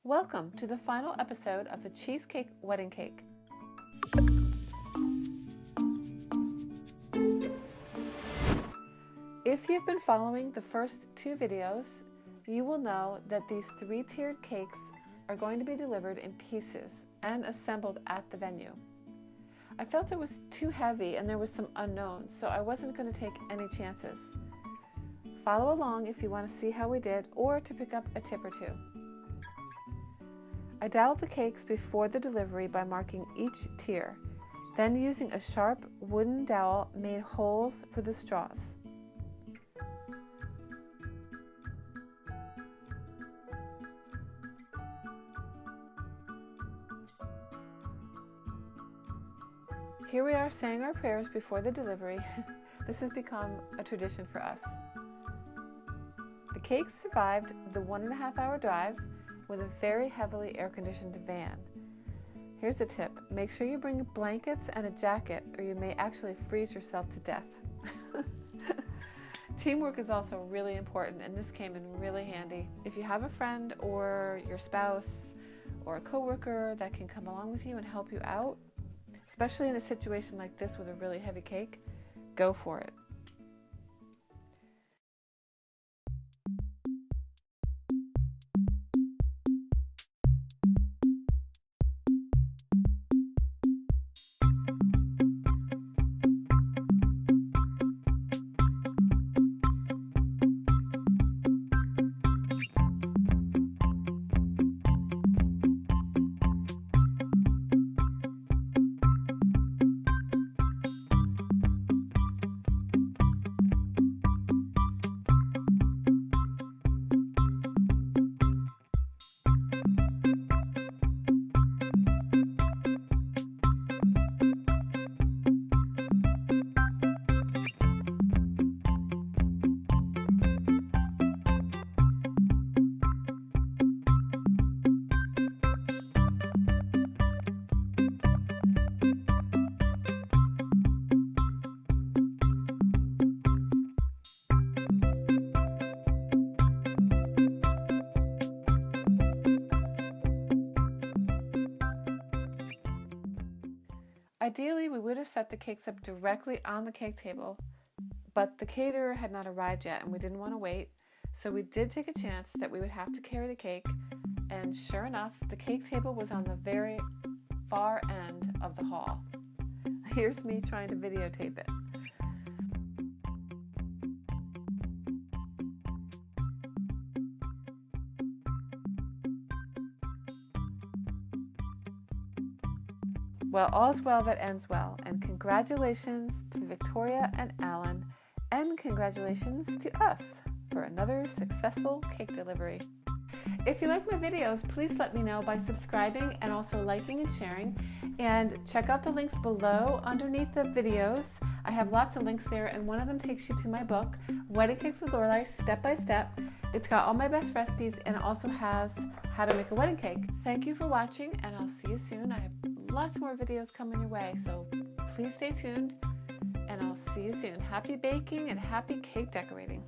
Welcome to the final episode of the Cheesecake Wedding Cake. If you've been following the first two videos, you will know that these three-tiered cakes are going to be delivered in pieces and assembled at the venue. I felt it was too heavy and there was some unknowns, so I wasn't going to take any chances. Follow along if you want to see how we did or to pick up a tip or two. I doweled the cakes before the delivery by marking each tier, then using a sharp wooden dowel made holes for the straws. Here we are saying our prayers before the delivery. This has become a tradition for us. The cakes survived the 1.5 hour drive with a very heavily air-conditioned van. Here's a tip. Make sure you bring blankets and a jacket or you may actually freeze yourself to death. Teamwork is also really important, and this came in really handy. If you have a friend or your spouse or a coworker that can come along with you and help you out, especially in a situation like this with a really heavy cake, go for it. Ideally, we would have set the cakes up directly on the cake table, but the caterer had not arrived yet and we didn't want to wait, so we did take a chance that we would have to carry the cake, and sure enough, the cake table was on the very far end of the hall. Here's me trying to videotape it. Well, all's well that ends well, and congratulations to Victoria and Alan, and congratulations to us for another successful cake delivery. If you like my videos, please let me know by subscribing and also liking and sharing, and check out the links below underneath the videos. I have lots of links there, and one of them takes you to my book, Wedding Cakes with Lorelei, Step by Step. It's got all my best recipes and it also has how to make a wedding cake. Thank you for watching, and I'll see you soon. I have lots more videos coming your way, so please stay tuned, and I'll see you soon. Happy baking and happy cake decorating.